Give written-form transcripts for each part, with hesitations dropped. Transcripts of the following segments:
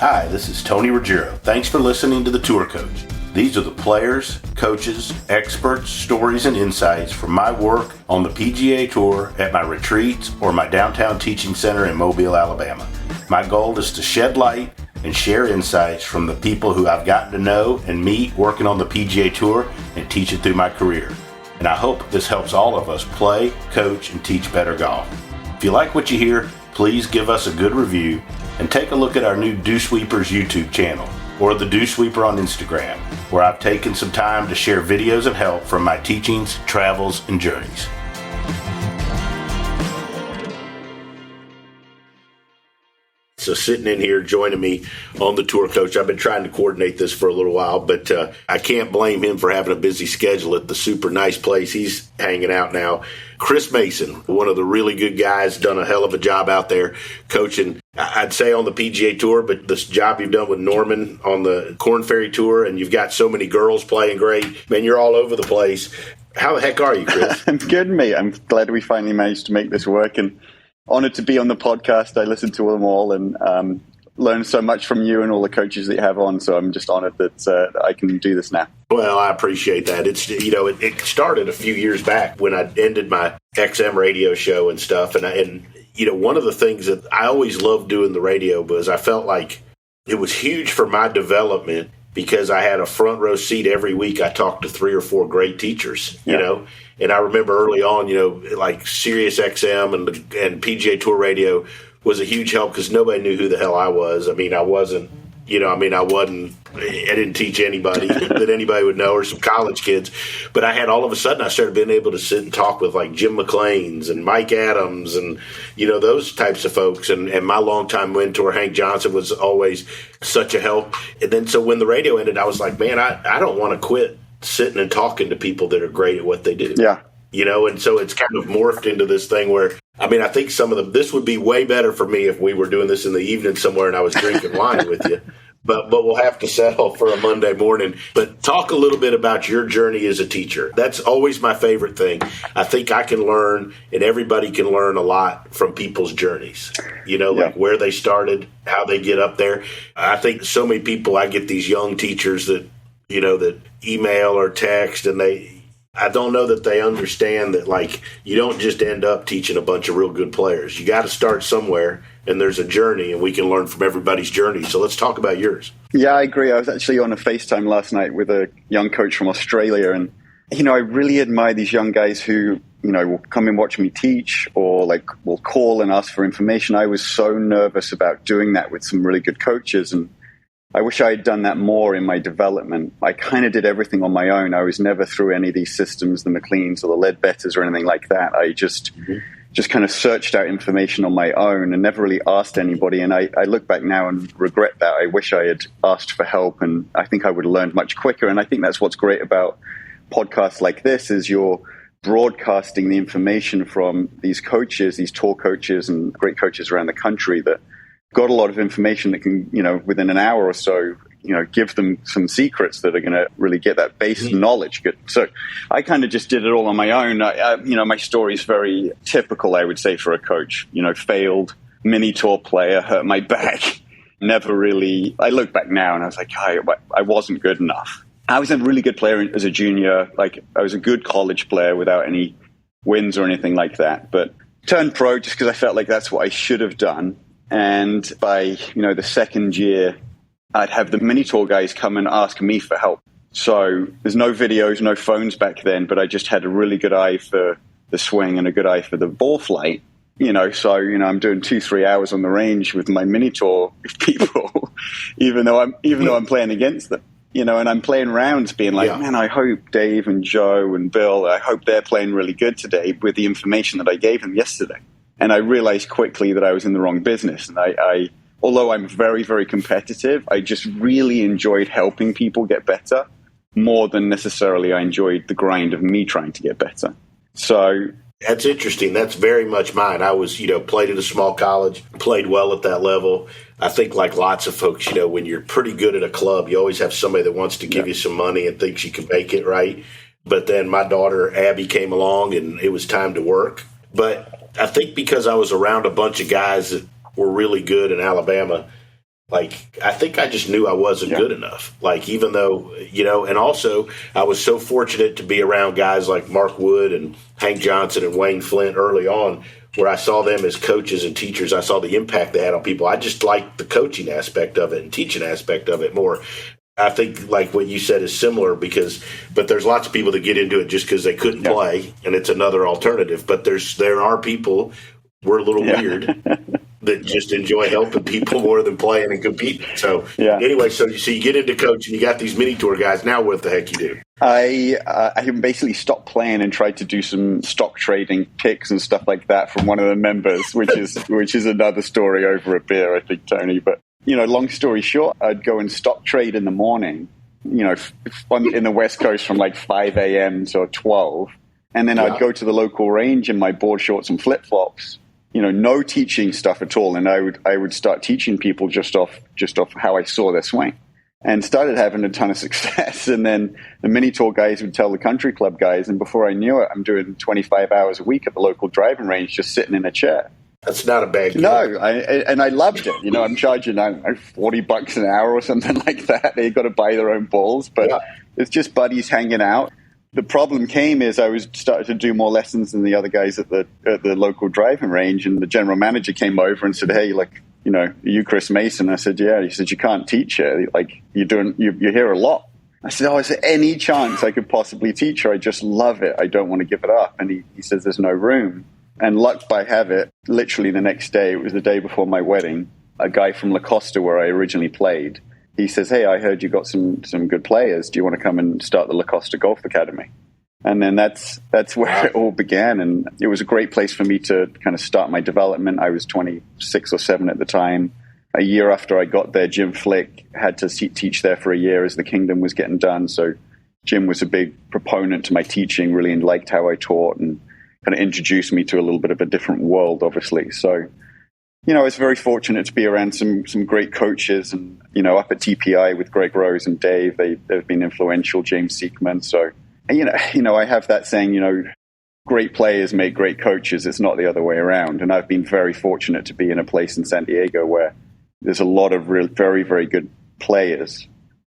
Hi, this is Tony Ruggiero. Thanks for listening to The Tour Coach. These are the players, coaches, experts, stories, and insights from my work on the PGA Tour at my retreats or my downtown teaching center in Mobile, Alabama. My goal is to shed light and share insights from the people who I've gotten to know and meet working on the PGA Tour and teach it through my career. And I hope this helps all of us play, coach, and teach better golf. If you like what you hear, please give us a good review and take a look at our new Dew Sweepers YouTube channel or the Dew Sweeper on Instagram, where I've taken some time to share videos of help from my teachings, travels, and journeys. So sitting in here joining me on the Tour Coach, I've been trying to coordinate this for a little while, but I can't blame him for having a busy schedule at the super nice place he's hanging out now. Chris Mayson, one of the really good guys, done a hell of a job out there coaching, I'd say on the PGA Tour, but this job you've done with Norman on the Korn Ferry Tour, and you've got so many girls playing great. Man, you're all over the place. How the heck are you, Chris? I'm good, mate. I'm glad we finally managed to make this work, and honored to be on the podcast. I listened to them all and learned so much from you and all the coaches that you have on. So I'm just honored that I can do this now. Well, I appreciate that. It's, it started a few years back when I ended my XM radio show and stuff. And one of the things that I always loved doing the radio was I felt like it was huge for my development because I had a front row seat every week. I talked to 3 or 4 great teachers, and I remember early on, like Sirius XM and PGA Tour Radio was a huge help because nobody knew who the hell I was. I mean, I didn't teach anybody that anybody would know or some college kids. But all of a sudden I started being able to sit and talk with like Jim McClains and Mike Adams and, those types of folks. And my longtime mentor, Hank Johnson, was always such a help. And then so when the radio ended, I was like, man, I don't want to quit sitting and talking to people that are great at what they do. Yeah. And so it's kind of morphed into this thing where, I think this would be way better for me if we were doing this in the evening somewhere and I was drinking wine with you. But we'll have to settle for a Monday morning. But talk a little bit about your journey as a teacher. That's always my favorite thing. I think I can learn, and everybody can learn a lot from people's journeys. Like where they started, how they get up there. I think so many people, I get these young teachers that, that email or text, and I don't know that they understand that, like, you don't just end up teaching a bunch of real good players. You got to start somewhere, and there's a journey, and we can learn from everybody's journey. So let's talk about yours. Yeah, I agree. I was actually on a FaceTime last night with a young coach from Australia, and, I really admire these young guys who, will come and watch me teach or, will call and ask for information. I was so nervous about doing that with some really good coaches, and I wish I had done that more in my development. I kind of did everything on my own. I was never through any of these systems, the McLeans or the Ledbetters or anything like that. I just kind of searched out information on my own and never really asked anybody. And I look back now and regret that. I wish I had asked for help, and I think I would have learned much quicker. And I think that's what's great about podcasts like this is you're broadcasting the information from these coaches, these tour coaches and great coaches around the country that got a lot of information that can, within an hour or so, give them some secrets that are going to really get that base knowledge good. So I kind of just did it all on my own. My story is very typical, I would say, for a coach. Failed mini tour player, hurt my back. Never really, I look back now and I was like, I wasn't good enough. I was a really good player as a junior. I was a good college player without any wins or anything like that. But turned pro just because I felt like that's what I should have done. And by, the second year, I'd have the mini tour guys come and ask me for help. So there's no videos, no phones back then, but I just had a really good eye for the swing and a good eye for the ball flight. So, I'm doing 2-3 hours on the range with my mini tour people, even though I'm playing against them, and I'm playing rounds being like, man, I hope Dave and Joe and Bill, I hope they're playing really good today with the information that I gave them yesterday. And I realized quickly that I was in the wrong business. And I although I'm very, very competitive, I just really enjoyed helping people get better more than necessarily I enjoyed the grind of me trying to get better. So that's interesting. That's very much mine. I was, played at a small college, played well at that level. I think like lots of folks, when you're pretty good at a club, you always have somebody that wants to give you some money and thinks you can make it, right? But then my daughter, Abby, came along and it was time to work. But I think because I was around a bunch of guys that were really good in Alabama, Like, I think I just knew I wasn't good enough. Like, even though, and also I was so fortunate to be around guys like Mark Wood and Hank Johnson and Wayne Flint early on, where I saw them as coaches and teachers. I saw the impact they had on people. I just liked the coaching aspect of it and teaching aspect of it more. I think like what you said is similar but there's lots of people that get into it just because they couldn't play, and it's another alternative. But there are people, we're a little weird, that just enjoy helping people more than playing and competing. So anyway, so you get into coaching, you got these mini tour guys. Now what the heck you do? I basically stopped playing and tried to do some stock trading picks and stuff like that from one of the members, which is another story over a beer, I think, Tony. But, long story short, I'd go and stock trade in the morning, in the West Coast from like 5 a.m. to 12. And then I'd go to the local range in my board shorts and flip-flops. No teaching stuff at all. And I would start teaching people just off how I saw their swing, and started having a ton of success. And then the mini tour guys would tell the country club guys. And before I knew it, I'm doing 25 hours a week at the local driving range, just sitting in a chair. That's not a bad gig. No, I loved it. I'm charging $40 an hour or something like that. They've got to buy their own balls, but it's just buddies hanging out. The problem came is I was starting to do more lessons than the other guys at the local driving range, and the general manager came over and said, "Hey, are you Chris Mayson?" I said, "Yeah." He said, "You can't teach here. Like you're here a lot." I said, "Oh, is there any chance I could possibly teach her? I just love it. I don't want to give it up." And he says, "There's no room." And luck by have it, literally the next day, it was the day before my wedding, a guy from La Costa, where I originally played, he says, "Hey, I heard you got some good players. Do you want to come and start the La Costa Golf Academy?" And then that's where it all began. And it was a great place for me to kind of start my development. I was 26 or 7 at the time. A year after I got there, Jim Flick had to teach there for a year as the Kingdom was getting done. So Jim was a big proponent to my teaching, really liked how I taught, and kind of introduced me to a little bit of a different world, obviously. So I was very fortunate to be around some great coaches, and, up at TPI with Greg Rose and Dave, they've been influential, James Siekman. So, I have that saying, great players make great coaches. It's not the other way around. And I've been very fortunate to be in a place in San Diego where there's a lot of very, very good players.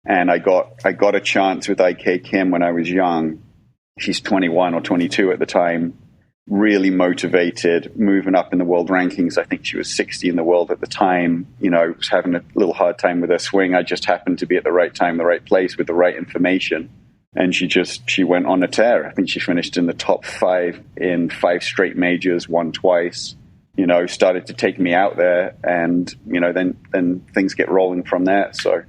And I got a chance with IK Kim when I was young. She's 21 or 22 at the time. Really motivated, moving up in the world rankings. I think she was 60 in the world at the time. Was having a little hard time with her swing. I just happened to be at the right time, the right place with the right information. And she went on a tear. I think she finished in the top 5 in 5 straight majors, won twice, started to take me out there. And, then things get rolling from there. So,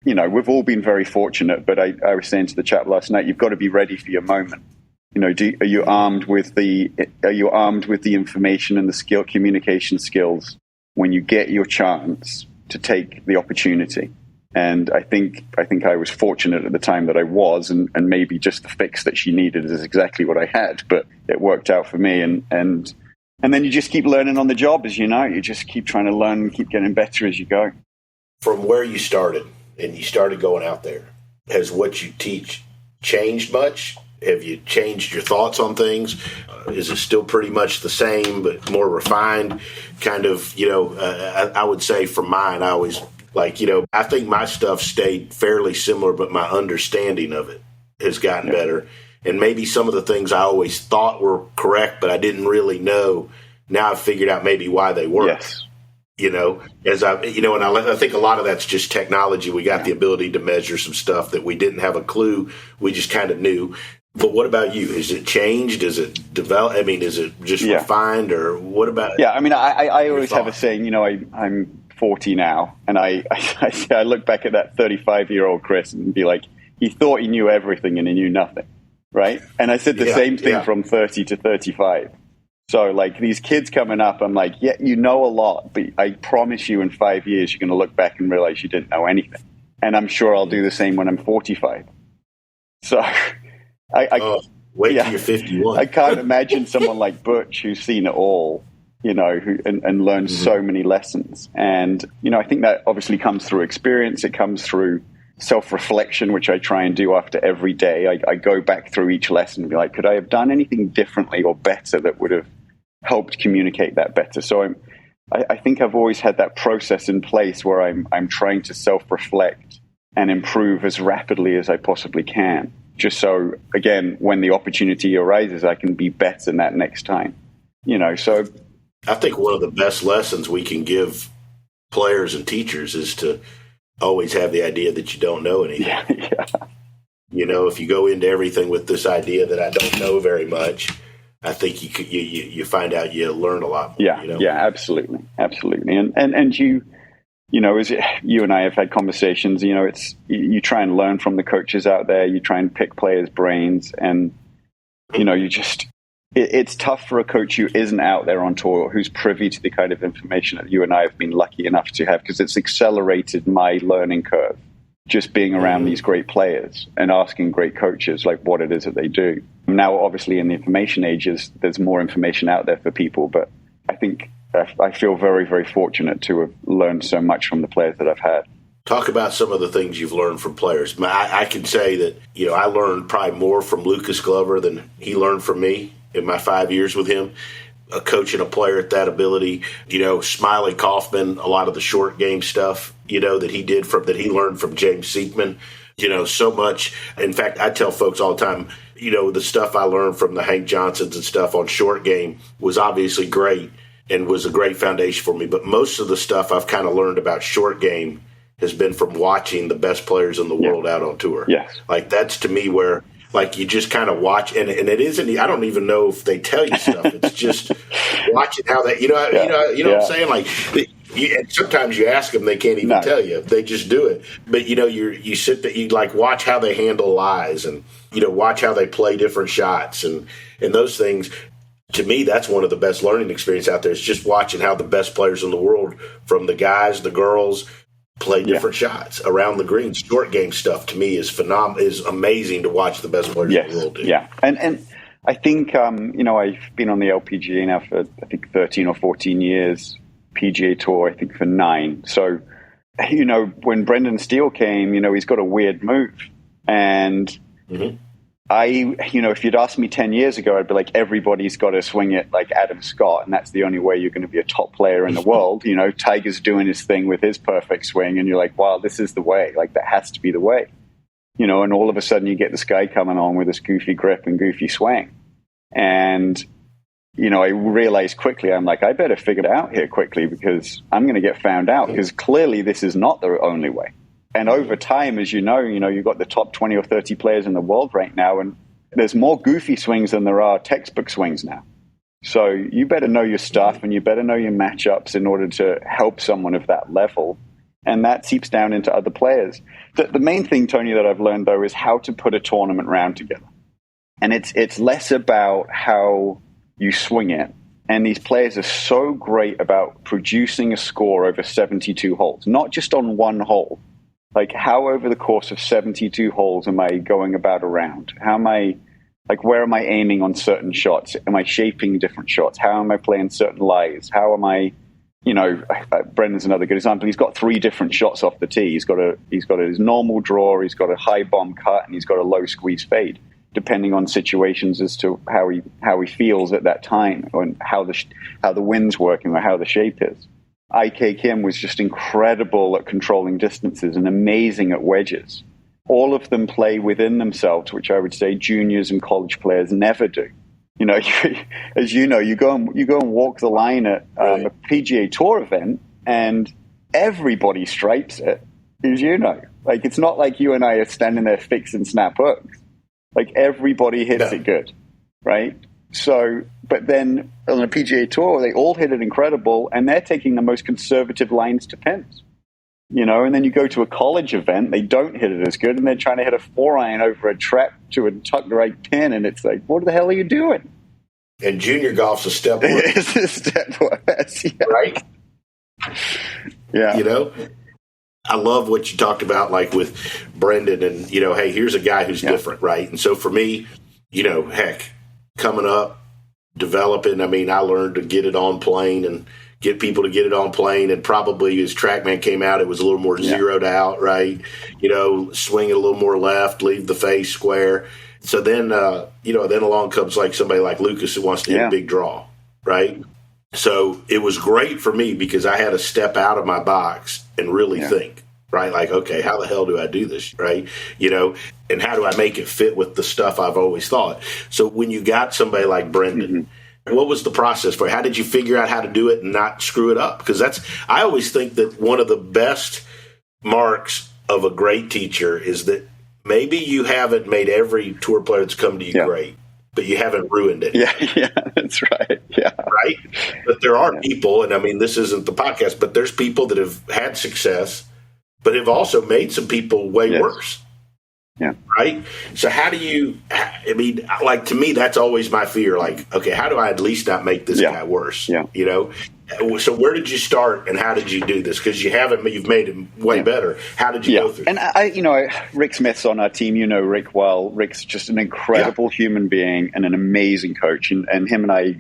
we've all been very fortunate, but I was saying to the chap last night, you've got to be ready for your moment. Are you armed with the information and the communication skills when you get your chance to take the opportunity? And I think I was fortunate at the time that I was, and maybe just the fix that she needed is exactly what I had, but it worked out for me. And then you just keep learning on the job, as you just keep trying to learn and keep getting better as you go. From where you started, and you started going out there, has what you teach changed much? Have you changed your thoughts on things? Is it still pretty much the same, but more refined? Kind of, I would say for mine, I always I think my stuff stayed fairly similar, but my understanding of it has gotten better. And maybe some of the things I always thought were correct, but I didn't really know. Now I've figured out maybe why they weren't. Yes. And I think a lot of that's just technology. We got the ability to measure some stuff that we didn't have a clue. We just kind of knew. But what about you? Is it changed? Is it developed? I mean, is it just refined, or what about? Yeah, I mean, I always have a saying. I'm 40 now, and I look back at that 35-year-old Chris and be like, he thought he knew everything and he knew nothing, right? And I said the same thing from 30 to 35. So these kids coming up, I'm like, yeah, you know a lot, but I promise you in 5 years you're going to look back and realize you didn't know anything. And I'm sure I'll do the same when I'm 45. So wait till you're 51. I can't imagine someone like Butch who's seen it all, and learned so many lessons. And, I think that obviously comes through experience. It comes through self-reflection, which I try and do after every day. I go back through each lesson and be like, could I have done anything differently or better that would have helped communicate that better? So I think I've always had that process in place where I'm trying to self-reflect and improve as rapidly as I possibly can. Just so, again, when the opportunity arises, I can be better than that next time. So I think one of the best lessons we can give players and teachers is to always have the idea that you don't know anything. Yeah. If you go into everything with this idea that I don't know very much, I think you find out you learn a lot more. Yeah, absolutely. And you as you and I have had conversations, it's you try and learn from the coaches out there. You try and pick players' brains, and it's tough for a coach who isn't out there on tour, who's privy to the kind of information that you and I have been lucky enough to have, because it's accelerated my learning curve. Just being around these great players and asking great coaches like what it is that they do. Now, obviously, in the information ages, there's more information out there for people, but I think I feel very, very fortunate to have learned so much from the players that I've had. Talk about some of the things you've learned from players. I can say that, I learned probably more from Lucas Glover than he learned from me in my 5 years with him. A coach and a player at that ability, Smiley Kaufman, a lot of the short game stuff, that he learned from James Seekman, so much. In fact, I tell folks all the time, the stuff I learned from the Hank Johnsons and stuff on short game was obviously great and was a great foundation for me. But most of the stuff I've kind of learned about short game has been from watching the best players in the world out on tour. Yes. Like that's to me where, like, you just kind of watch, and it isn't. I don't even know if they tell you stuff. It's just watching how they, what I'm saying. Like, and sometimes you ask them, they can't even tell you. They just do it. But you sit there, you like watch how they handle lies, and watch how they play different shots, and those things. To me, that's one of the best learning experience out there. Is just watching how the best players in the world, from the guys, the girls, play different shots around the green. Short game stuff to me is phenomenal. Is amazing to watch the best players in the world do. Yeah, and I think I've been on the LPGA now for I think 13 or 14 years. PGA Tour I think for 9. So when Brendan Steele came, he's got a weird move, and if you'd asked me 10 years ago, I'd be like, everybody's got to swing it like Adam Scott, and that's the only way you're going to be a top player in the world. Tiger's doing his thing with his perfect swing, and you're like, wow, this is the way. Like, that has to be the way. And all of a sudden you get this guy coming on with this goofy grip and goofy swing. And, I realized quickly, I'm like, I better figure it out here quickly, because I'm going to get found out, because clearly this is not the only way. And over time, as you've got the top 20 or 30 players in the world right now, and there's more goofy swings than there are textbook swings now. So you better know your stuff, and you better know your matchups in order to help someone of that level. And that seeps down into other players. The main thing, Tony, that I've learned, though, is how to put a tournament round together. And it's less about how you swing it. And these players are so great about producing a score over 72 holes, not just on one hole. Like, how over the course of 72 holes am I going about a round? How am I, where am I aiming on certain shots? Am I shaping different shots? How am I playing certain lies? How am I, Brendan's another good example. He's got 3 different shots off the tee. He's got his normal draw, he's got a high bomb cut, and he's got a low squeeze fade, depending on situations as to how he feels at that time, and how the wind's working or how the shape is. IK Kim was just incredible at controlling distances and amazing at wedges. All of them play within themselves, which I would say juniors and college players never do. As you go and walk the line at a PGA Tour event, and everybody stripes it. As like, it's not like you and I are standing there fixing snap hooks. Like, everybody hits it good, right? So, but then on a PGA Tour, they all hit it incredible, and they're taking the most conservative lines to pins. And then you go to a college event, they don't hit it as good, and they're trying to hit a 4-iron over a trap to a tucked right pin, and it's like, what the hell are you doing? And junior golf's a step worse. It's a step worse, right? Yeah. I love what you talked about, like with Brendan, and, hey, here's a guy who's different, right? And so for me, heck, coming up, developing, I learned to get it on plane and get people to get it on plane. And probably as TrackMan came out, it was a little more zeroed out, right? Swing it a little more left, leave the face square. So then, then along comes like somebody like Lucas who wants to hit a big draw, right? So it was great for me because I had to step out of my box and really think, right? Like, okay, how the hell do I do this, right? And how do I make it fit with the stuff I've always thought? So when you got somebody like Brendan, what was the process for you? How did you figure out how to do it and not screw it up? Because I always think that one of the best marks of a great teacher is that maybe you haven't made every tour player that's come to you great, but you haven't ruined it. Yeah, that's right. Yeah. Right? But there are people, and I mean, this isn't the podcast, but there's people that have had success, but have also made some people way worse. Yeah. Right? So how do you, I mean, like, to me, that's always my fear. Like, okay, how do I at least not make this guy worse? Yeah. So where did you start and how did you do this? Because you've made him way beeder. How did you go through And Rick Smith's on our team. You know Rick well. Rick's just an incredible human being and an amazing coach. And him and I,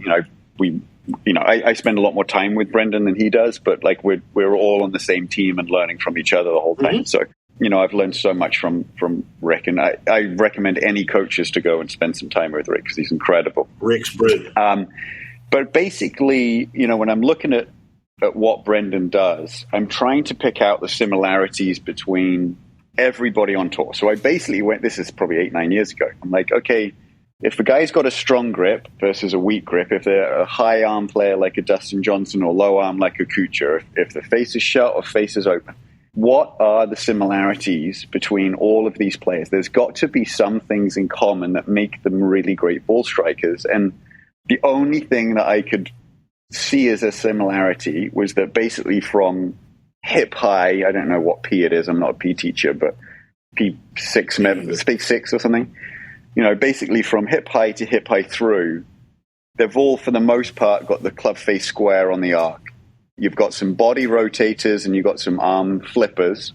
I spend a lot more time with Brendan than he does, but like we're all on the same team and learning from each other the whole time. So, I've learned so much from Rick, and I recommend any coaches to go and spend some time with Rick because he's incredible. Rick's brilliant. But basically, when I'm looking at what Brendan does, I'm trying to pick out the similarities between everybody on tour. So I basically this is probably 8-9 years ago. I'm like, okay, if a guy's got a strong grip versus a weak grip, if they're a high arm player like a Dustin Johnson or low arm like a Kuchar, if the face is shut or face is open, what are the similarities between all of these players? There's got to be some things in common that make them really great ball strikers. And the only thing that I could see as a similarity was that basically from hip high, I don't know what P it is, I'm not a P teacher, but P6 or something, basically from hip high to hip high through, they've all, for the most part, got the club face square on the arc. You've got some body rotators and you've got some arm flippers.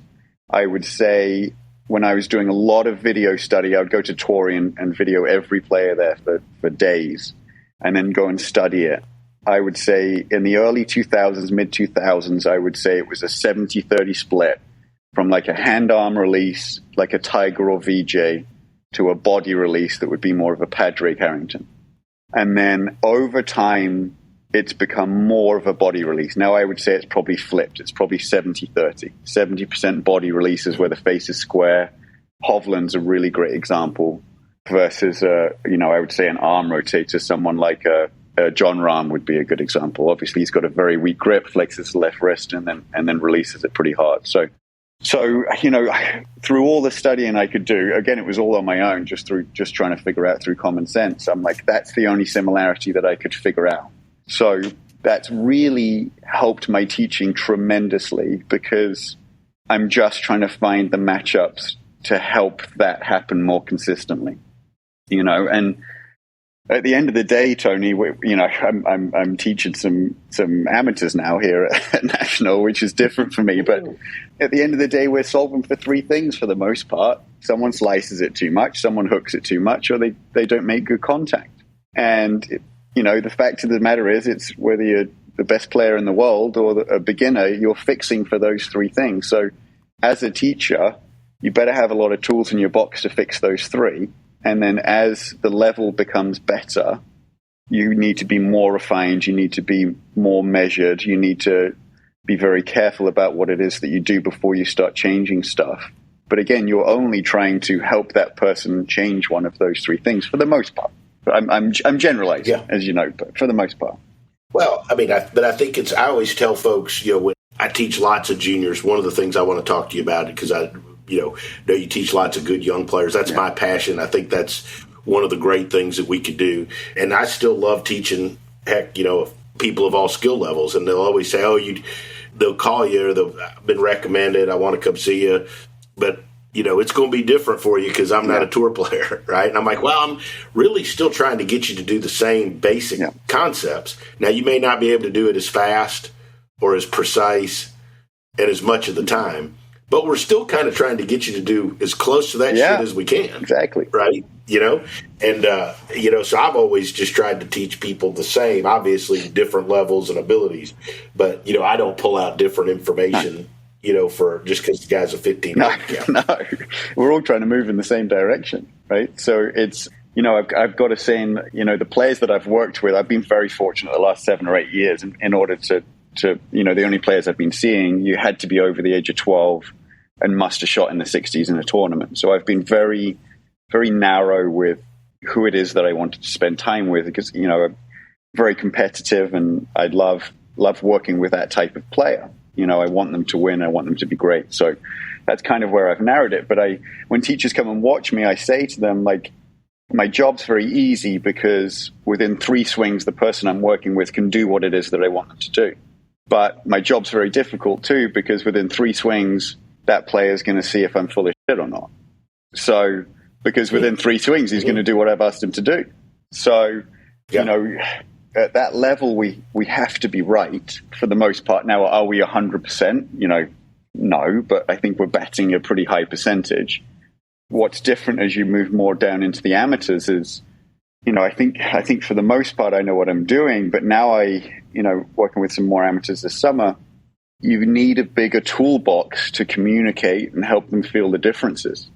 I would say when I was doing a lot of video study, I would go to Torrey and video every player there for days and then go and study it. I would say in the early 2000s, mid-2000s, I would say it was a 70-30 split from like a hand-arm release, like a Tiger or VJ, to a body release that would be more of a Padraig Harrington. And then over time, it's become more of a body release. Now I would say it's probably flipped. It's probably 70-30. 70% body releases where the face is square. Hovland's a really great example versus, I would say an arm rotator. Someone like John Rahm would be a good example. Obviously, he's got a very weak grip, flexes the left wrist, and then releases it pretty hard. So through all the studying I could do, again, it was all on my own, just trying to figure out through common sense. I'm like, that's the only similarity that I could figure out. So that's really helped my teaching tremendously because I'm just trying to find the matchups to help that happen more consistently, and at the end of the day, Tony, I'm teaching some amateurs now here at National, which is different for me. But at the end of the day, we're solving for three things for the most part. Someone slices it too much, someone hooks it too much, or they don't make good contact. And, the fact of the matter is it's whether you're the best player in the world or a beginner, you're fixing for those three things. So as a teacher, you better have a lot of tools in your box to fix those three. And then as the level becomes better, you need to be more refined. You need to be more measured. You need to be very careful about what it is that you do before you start changing stuff. But again, you're only trying to help that person change one of those three things for the most part. I'm generalizing, as you know, but for the most part. Well, I mean, I think I always tell folks, when I teach lots of juniors, one of the things I want to talk to you about, because I know you teach lots of good young players. That's my passion. I think that's one of the great things that we could do. And I still love teaching, people of all skill levels. And they'll always say, they'll call you or I've been recommended. I want to come see you. But, it's going to be different for you because I'm not a tour player, right? And I'm like, well, I'm really still trying to get you to do the same basic concepts. Now, you may not be able to do it as fast or as precise and as much of the time. But we're still kind of trying to get you to do as close to that shit as we can. Exactly. Right? And, so I've always just tried to teach people the same, obviously different levels and abilities. But, I don't pull out different information, for just because the guy's a 15. No. We're all trying to move in the same direction, right? So I've got to say, the players that I've worked with, I've been very fortunate the last 7 or 8 years in order to the only players I've been seeing, you had to be over the age of 12 and must have shot in the 60s in a tournament. So I've been very, very narrow with who it is that I wanted to spend time with, because, I'm very competitive and I love working with that type of player. I want them to win. I want them to be great. So that's kind of where I've narrowed it. But when teachers come and watch me, I say to them, like, my job's very easy because within 3 swings, the person I'm working with can do what it is that I want them to do. But my job's very difficult too, because within 3 swings, that player is going to see if I'm full of shit or not. So, because within 3 swings, he's going to do what I've asked him to do. So, at that level, we have to be right for the most part. Now, are we 100%? No, but I think we're batting a pretty high percentage. What's different as you move more down into the amateurs is, I think for the most part, I know what I'm doing, but now working with some more amateurs this summer, you need a bigger toolbox to communicate and help them feel the differences.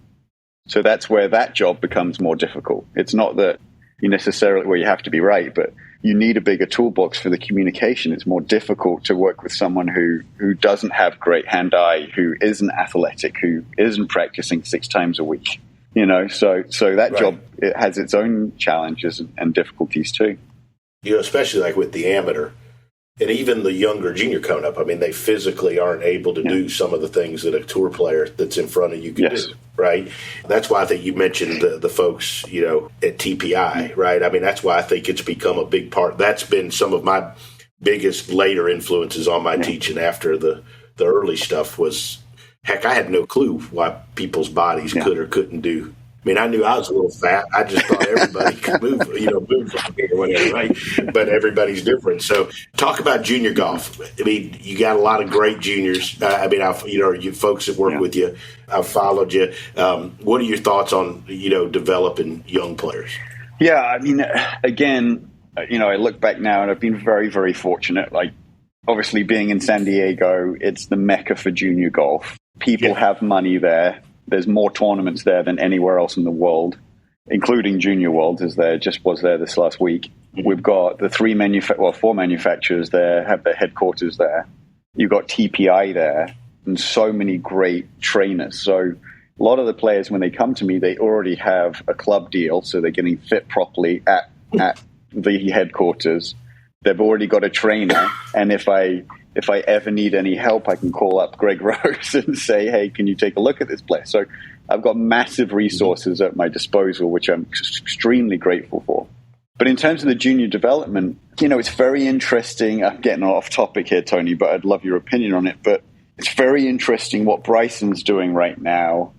So that's where that job becomes more difficult. It's not that you necessarily, you have to be right, but you need a bigger toolbox for the communication. It's more difficult to work with someone who doesn't have great hand-eye, who isn't athletic, who isn't practicing 6 times a week. So that job, it has its own challenges and difficulties too. Especially like with the amateur and even the younger junior coming up. I mean, they physically aren't able to do some of the things that a tour player that's in front of you can do, right? That's why I think you mentioned the folks, at TPI, right? I mean, that's why I think it's become a big part. That's been some of my biggest later influences on my teaching after the early stuff was, heck, I had no clue why people's bodies could or couldn't do. I mean, I knew I was a little fat. I just thought everybody could move from here or whatever, right? But everybody's different. So talk about junior golf. I mean, you got a lot of great juniors. You folks that work with you, I've followed you. What are your thoughts on, developing young players? Yeah, I mean, again, I look back now and I've been very, very fortunate. Like, obviously being in San Diego, it's the mecca for junior golf. People have money there. There's more tournaments there than anywhere else in the world, including Junior World, as there just was there this last week. We've got the 4 manufacturers there, have their headquarters there. You've got TPI there, and so many great trainers. So a lot of the players, when they come to me, they already have a club deal, so they're getting fit properly at the headquarters. They've already got a trainer, and if I ever need any help, I can call up Greg Rose and say, hey, can you take a look at this place? So I've got massive resources at my disposal, which I'm extremely grateful for. But in terms of the junior development, it's very interesting. I'm getting off topic here, Tony, but I'd love your opinion on it. But it's very interesting what Bryson's doing right now,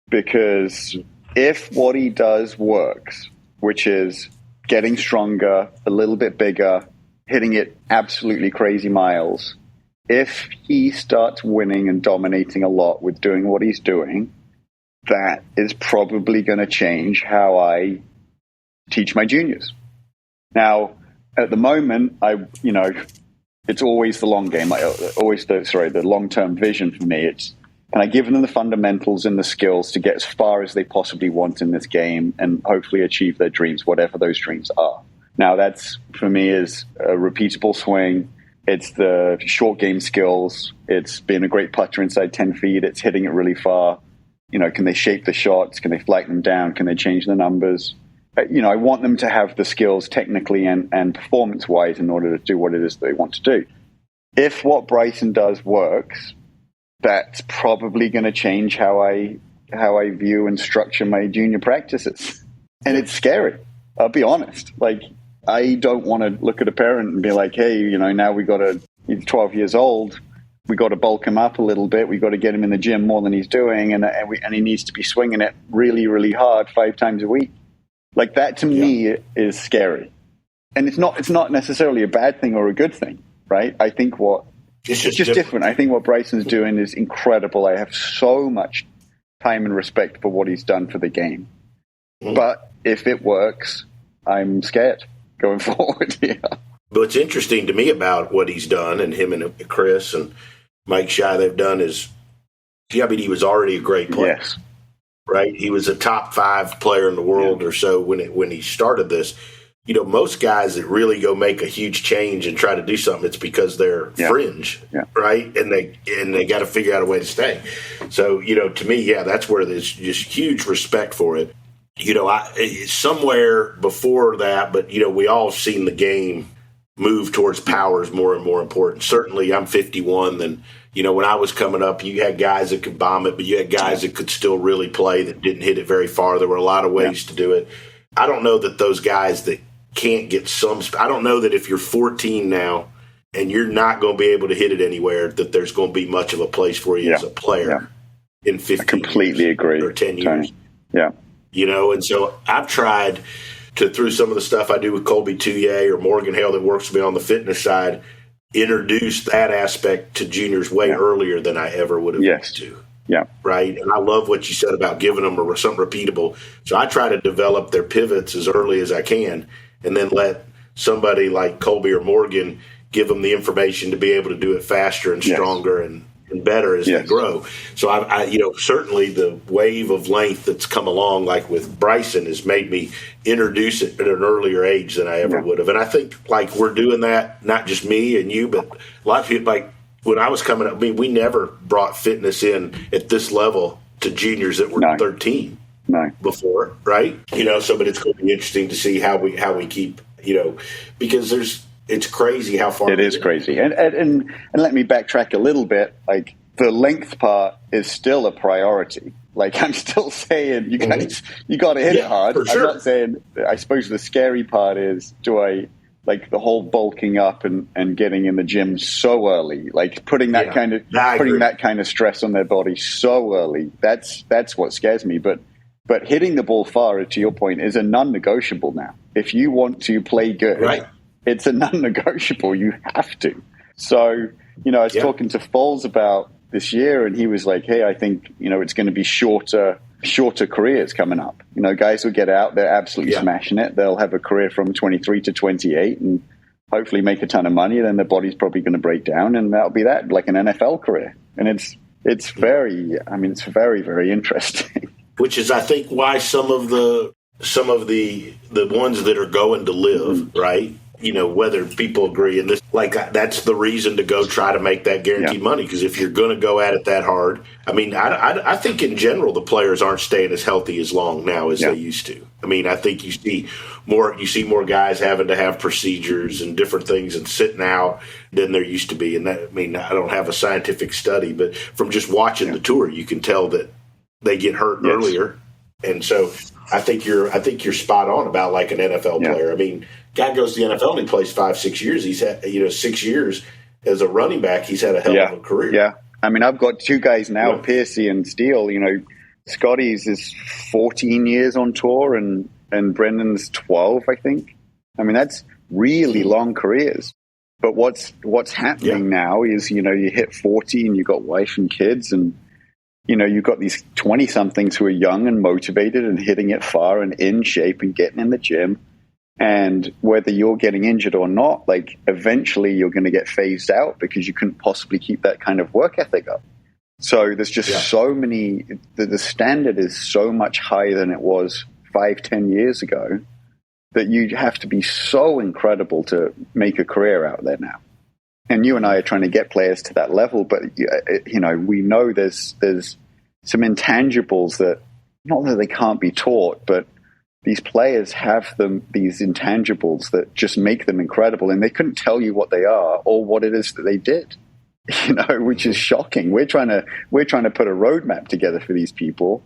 because if what he does works, which is getting stronger, a little bit bigger, hitting it absolutely crazy miles, if he starts winning and dominating a lot with doing what he's doing, that is probably going to change how I teach my juniors. Now, at the moment, it's always the long game. The long-term vision for me. It's, can I give them the fundamentals and the skills to get as far as they possibly want in this game and hopefully achieve their dreams, whatever those dreams are. Now, that's, for me, is a repeatable swing. It's the short game skills. It's being a great putter inside 10 feet. It's hitting it really far. Can they shape the shots? Can they flag them down? Can they change the numbers? I want them to have the skills technically and performance-wise in order to do what it is they want to do. If what Bryson does works, that's probably going to change how I view and structure my junior practices. And it's scary. I'll be honest. Like, I don't want to look at a parent and be like, hey, now he's 12 years old. We got to bulk him up a little bit. We got to get him in the gym more than he's doing. And he needs to be swinging it really, really hard 5 times a week. Like, that to me is scary. And it's not necessarily a bad thing or a good thing, right? I think it's just different. I think what Bryson's doing is incredible. I have so much time and respect for what he's done for the game. But if it works, I'm scared going forward here. But what's interesting to me about what he's done, and him and Chris and Mike Shy they've done, is, he was already a great player. Yes. right? He was a top 5 player in the world or so when he started this. Most guys that really go make a huge change and try to do something, it's because they're fringe, right? And they got to figure out a way to stay. So, to me, that's where there's just huge respect for it. Somewhere before that, but, we all seen the game move towards power is more and more important. Certainly, I'm 51, and, when I was coming up, you had guys that could bomb it, but you had guys that could still really play that didn't hit it very far. There were a lot of ways to do it. I don't know that those guys that can't get I don't know that if you're 14 now and you're not going to be able to hit it anywhere, that there's going to be much of a place for you as a player in 15 I completely years agree. or 10 years. Tony. Yeah. And so I've tried to, through some of the stuff I do with Colby Touye or Morgan Hale that works with me on the fitness side, introduce that aspect to juniors way earlier than I ever would have used to. Yeah. Right. And I love what you said about giving them something repeatable. So I try to develop their pivots as early as I can, and then let somebody like Colby or Morgan give them the information to be able to do it faster and stronger and better as they grow. So I certainly the wave of length that's come along, like with Bryson, has made me introduce it at an earlier age than I ever would have. And I think like we're doing that, not just me and you, but a lot of people. Like when I was coming up, we never brought fitness in at this level to juniors that were 13 before, right? So but it's going to be interesting to see how we keep, because it's crazy how far it is crazy. And let me backtrack a little bit. Like the length part is still a priority. Like I'm still saying, you guys, you got to hit it hard. Sure. I'm not saying. I suppose the scary part is, do I like the whole bulking up and getting in the gym so early, like putting that kind of stress on their body so early. That's what scares me. But hitting the ball far, to your point, is a non-negotiable now. If you want to play good, it's a non-negotiable. You have to. So, I was talking to Foles about this year, and he was like, hey, I think, it's going to be shorter careers coming up. Guys will get out, they're absolutely smashing it. They'll have a career from 23 to 28 and hopefully make a ton of money. Then their body's probably going to break down, and that'll be that, like an NFL career. And it's very, very interesting. Which is, I think, why some of the ones that are going to live, right? Whether people agree in this, like that's the reason to go try to make that guaranteed money. Because if you're going to go at it that hard, I think in general the players aren't staying as healthy as long now as they used to. I think you see more guys having to have procedures and different things and sitting out than there used to be. And that, I don't have a scientific study, but from just watching the tour, you can tell that they get hurt earlier. And so I think you're spot on about like an NFL player. Guy goes to the NFL and he plays 5-6 years. He's had 6 years as a running back. He's had a hell of a career. Yeah, I've got 2 guys now, Piercy and Steele. Scotty's is 14 years on tour, and Brendan's 12, I think. That's really long careers. But what's happening now is you hit 40 and you've got wife and kids, and you've got these 20-somethings who are young and motivated and hitting it far and in shape and getting in the gym. And whether you're getting injured or not, like eventually you're going to get phased out because you couldn't possibly keep that kind of work ethic up. So there's just so many, the standard is so much higher than it was 5-10 years ago that you have to be so incredible to make a career out there now. And you and I are trying to get players to that level, but we know there's some intangibles that, not that they can't be taught, but these players have these intangibles that just make them incredible, and they couldn't tell you what they are or what it is that they did, which is shocking. We're trying to put a roadmap together for these people,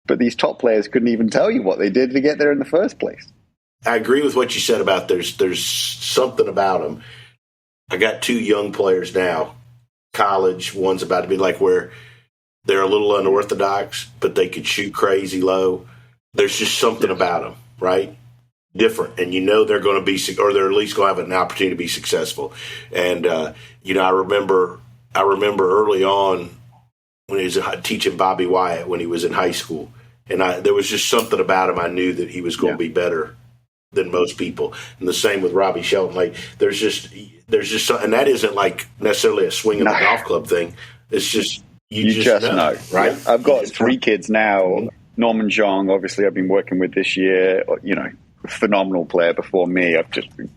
but these top players couldn't even tell you what they did to get there in the first place. I agree with what you said about there's something about them. I got 2 young players now, college. One's about to be like where they're a little unorthodox, but they could shoot crazy low. There's just something about them, right? Different. And they're going to be, or they're at least going to have an opportunity to be successful. And, I remember early on when he was teaching Bobby Wyatt when he was in high school. And there was just something about him. I knew that he was going to be better than most people. And the same with Robbie Shelton. Like there's just something, and that isn't like necessarily a swing of the golf club thing. It's just, you just know, right? I've got 3 kids now. Norman Jong, obviously, I've been working with this year. Phenomenal player before me. I'm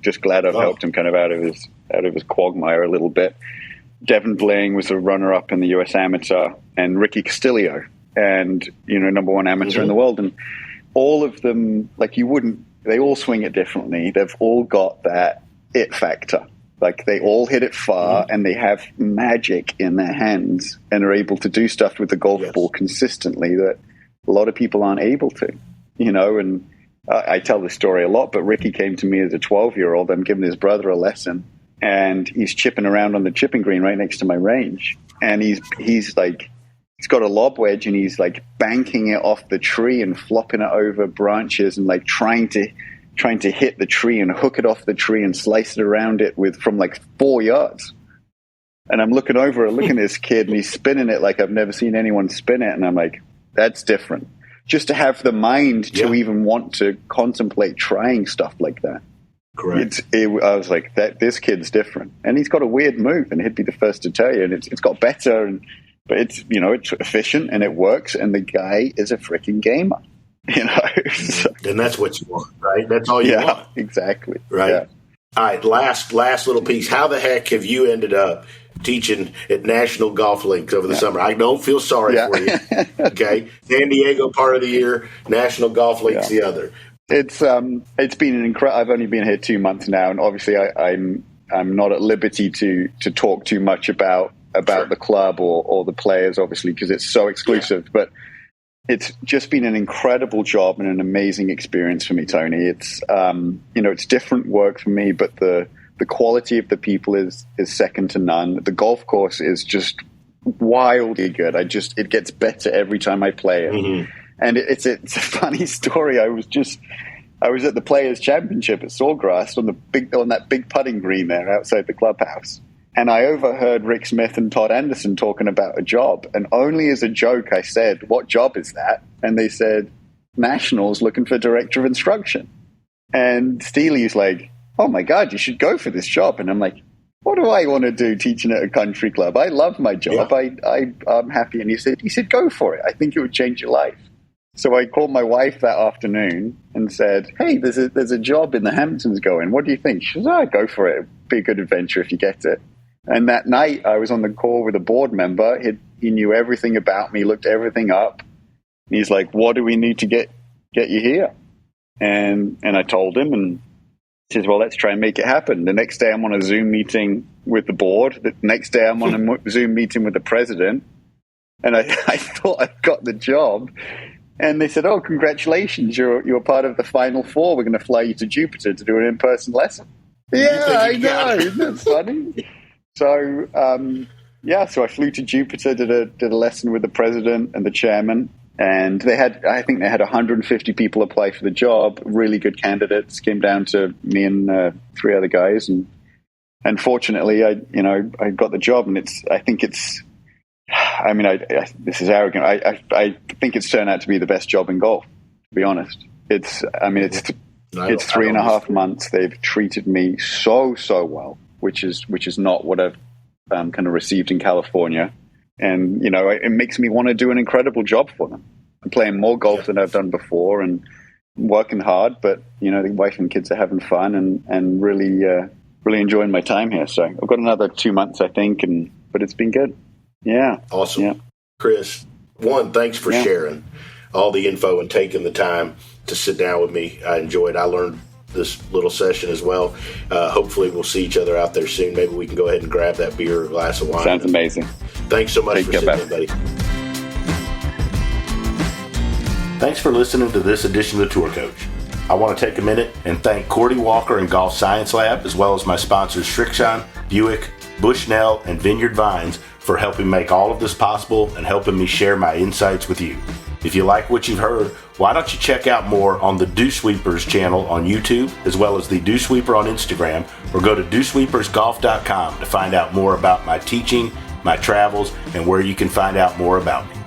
just glad I've helped him kind of out of his quagmire a little bit. Devin Bling was a runner-up in the U.S. Amateur, and Ricky Castillo, and number one amateur in the world. And all of them, they all swing it differently. They've all got that it factor. Like, they all hit it far, and they have magic in their hands and are able to do stuff with the golf ball consistently that a lot of people aren't able to, and I tell this story a lot, but Ricky came to me as a 12-year-old. I'm giving his brother a lesson, and he's chipping around on the chipping green right next to my range. And he's got a lob wedge, and he's like banking it off the tree and flopping it over branches and like trying to hit the tree and hook it off the tree and slice it around it from like 4 yards. And I'm looking at this kid, and he's spinning it like I've never seen anyone spin it. And I'm like, that's different. Just to have the mind to even want to contemplate trying stuff like that. Correct. I was like, this kid's different. And he's got a weird move, and he'd be the first to tell you. And it's got better, but it's efficient, and it works. And the guy is a freaking gamer. So, and that's what you want, right? That's all you want. Exactly. Right. Yeah. All right. Last little piece. How the heck have you ended up teaching at National Golf Links over the summer? I don't feel sorry for you. Okay. San Diego part of the year, National Golf Links the other. It's been an incredible. I've only been here 2 months now, and obviously I'm not at liberty to talk too much about the club or the players, obviously, because it's so exclusive. But it's just been an incredible job and an amazing experience for me, Tony. It's it's different work for me, but the quality of the people is second to none. The golf course is just wildly good. It gets better every time I play it. Mm-hmm. And it's a funny story. I was at the Players Championship at Sawgrass on that big putting green there outside the clubhouse. And I overheard Rick Smith and Todd Anderson talking about a job. And only as a joke, I said, "What job is that?" And they said, "Nationals looking for director of instruction." And Steely's like, "Oh my God, you should go for this job." And I'm like, what do I want to do teaching at a country club? I love my job. Yeah. I'm happy. And he said, "Go for it. I think it would change your life." So I called my wife that afternoon and said, "Hey, there's a job in the Hamptons going. What do you think?" She said, "Go for it. It'd be a good adventure if you get it." And that night I was on the call with a board member. He knew everything about me, looked everything up. And he's like, "What do we need to get you here?" And I told him, and he says, "Well, let's try and make it happen." The next day I'm on a Zoom meeting with the board. The next day I'm on a Zoom meeting with the president. And I thought I'd got the job. And they said, "Oh, congratulations, you're part of the Final Four. We're going to fly you to Jupiter to do an in-person lesson." Yeah, I know. Isn't that funny? So, so I flew to Jupiter, did a lesson with the president and the chairman. And I think they had 150 people apply for the job, really good candidates. Came down to me and 3 other guys. And fortunately, I got the job. And this is arrogant. I think it's turned out to be the best job in golf, to be honest. It's 3.5 months. They've treated me so well, which is not what I've kind of received in California. And, it makes me want to do an incredible job for them. I'm playing more golf than I've done before and working hard, but, the wife and kids are having fun and really enjoying my time here. So I've got another 2 months, I think, but it's been good. Yeah. Awesome. Yeah. Chris, thanks for sharing all the info and taking the time to sit down with me. I enjoyed. I learned this little session as well. Hopefully we'll see each other out there soon. Maybe we can go ahead and grab that beer or glass of wine. Sounds amazing. Thanks so much for sitting in, buddy. Thanks for listening to this edition of the Tour Coach. I want to take a minute and thank Cordy Walker and Golf Science Lab, as well as my sponsors Srixon, Buick, Bushnell, and Vineyard Vines for helping make all of this possible and helping me share my insights with you. If you like what you've heard, why don't you check out more on the Dew Sweepers channel on YouTube, as well as the Dew Sweeper on Instagram, or go to dewsweepersgolf.com to find out more about my teaching, my travels, and where you can find out more about me.